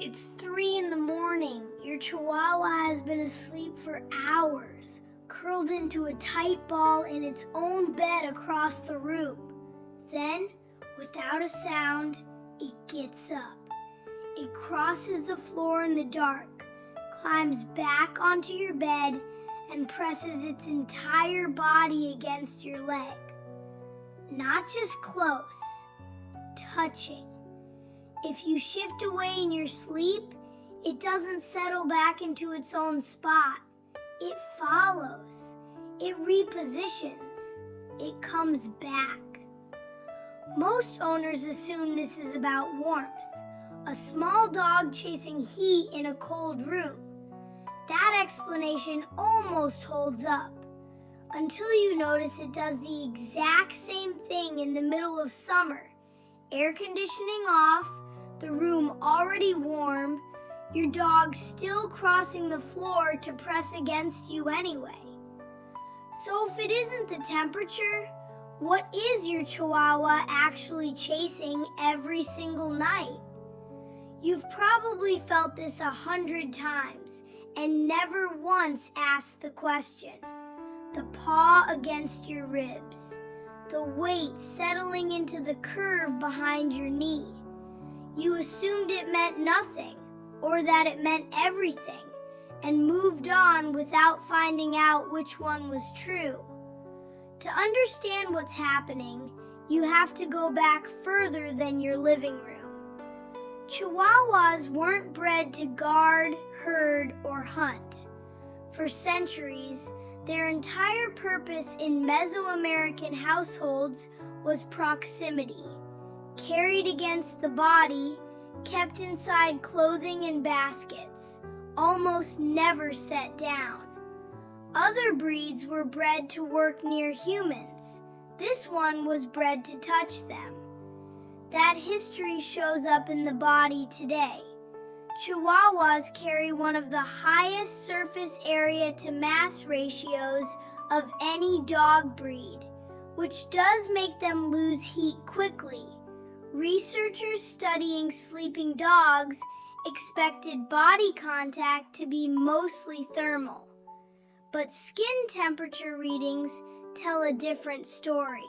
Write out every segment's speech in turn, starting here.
It's 3 in the morning. Your Chihuahua has been asleep for hours, curled into a tight ball in its own bed across the room. Then, without a sound, it gets up. It crosses the floor in the dark, climbs back onto your bed, and presses its entire body against your leg. Not just close, touching. If you shift away in your sleep, it doesn't settle back into its own spot. It follows. It repositions. It comes back. Most owners assume this is about warmth, a small dog chasing heat in a cold room. That explanation almost holds up, until you notice it does the exact same thing in the middle of summer. Air conditioning off, the room already warm, your dog still crossing the floor to press against you anyway. So if it isn't the temperature, what is your Chihuahua actually chasing every single night? You've probably felt this 100 times and never once asked the question. The paw against your ribs, the weight settling into the curve behind your knee. You assumed it meant nothing, or that it meant everything, and moved on without finding out which one was true. To understand what's happening, you have to go back further than your living room. Chihuahuas weren't bred to guard, herd, or hunt. For centuries, their entire purpose in Mesoamerican households was proximity. Carried against the body, kept inside clothing and baskets, almost never set down. Other breeds were bred to work near humans. This one was bred to touch them. That history shows up in the body today. Chihuahuas carry one of the highest surface area to mass ratios of any dog breed, which does make them lose heat quickly. Researchers studying sleeping dogs expected body contact to be mostly thermal, but skin temperature readings tell a different story.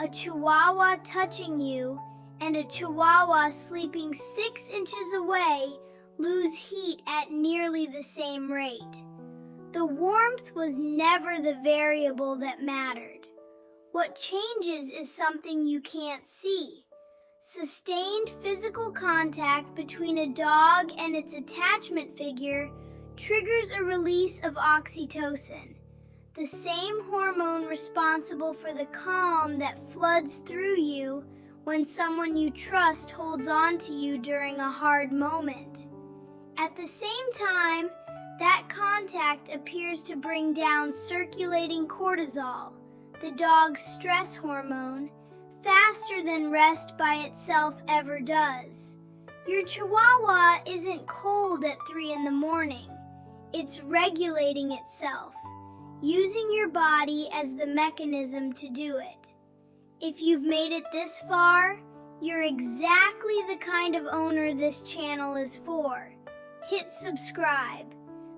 A Chihuahua touching you and a Chihuahua sleeping 6 inches away lose heat at nearly the same rate. The warmth was never the variable that mattered. What changes is something you can't see. Sustained physical contact between a dog and its attachment figure triggers a release of oxytocin, the same hormone responsible for the calm that floods through you when someone you trust holds on to you during a hard moment. At the same time, that contact appears to bring down circulating cortisol, the dog's stress hormone, faster than rest by itself ever does. Your Chihuahua isn't cold at 3 in the morning. It's regulating itself, using your body as the mechanism to do it. If you've made it this far, you're exactly the kind of owner this channel is for. Hit subscribe,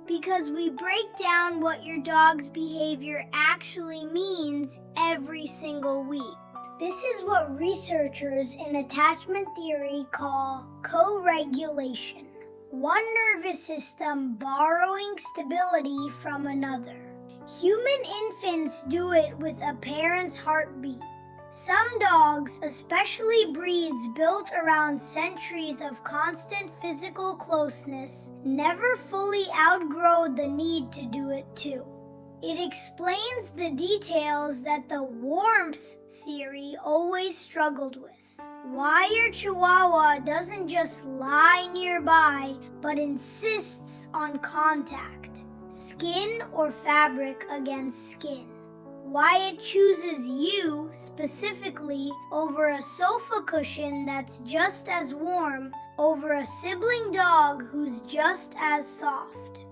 because we break down what your dog's behavior actually means every single week. This is what researchers in attachment theory call co-regulation. One nervous system borrowing stability from another. Human infants do it with a parent's heartbeat. Some dogs, especially breeds built around centuries of constant physical closeness, never fully outgrow the need to do it too. It explains the details that the warmth theory always struggled with. Why your Chihuahua doesn't just lie nearby, but insists on contact, skin or fabric against skin. Why it chooses you specifically over a sofa cushion that's just as warm over a sibling dog who's just as soft.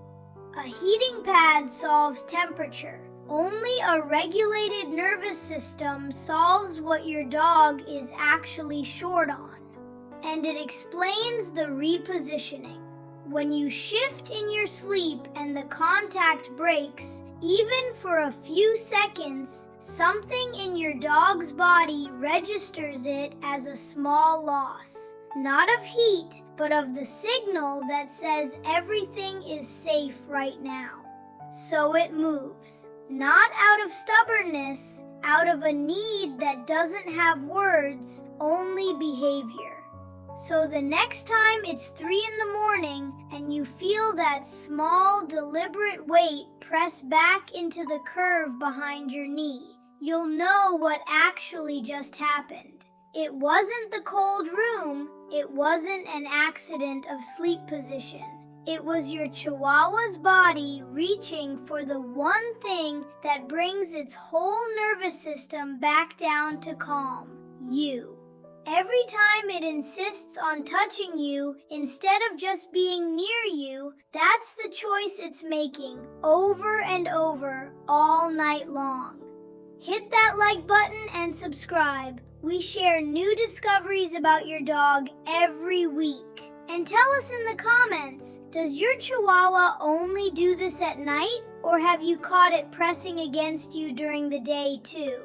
A heating pad solves temperature. Only a regulated nervous system solves what your dog is actually short on. and it explains the repositioning. When you shift in your sleep and the contact breaks, even for a few seconds, something in your dog's body registers it as a small loss. Not of heat, but of the signal that says everything is safe right now. So it moves. Not out of stubbornness, out of a need that doesn't have words, only behavior. So the next time it's 3 in the morning and you feel that small, deliberate weight press back into the curve behind your knee, you'll know what actually just happened. It wasn't the cold room, it wasn't an accident of sleep position. It was your Chihuahua's body reaching for the one thing that brings its whole nervous system back down to calm: you. Every time it insists on touching you instead of just being near you, that's the choice it's making over and over all night long. Hit that like button and subscribe. We share new discoveries about your dog every week. And tell us in the comments, does your Chihuahua only do this at night, or have you caught it pressing against you during the day too?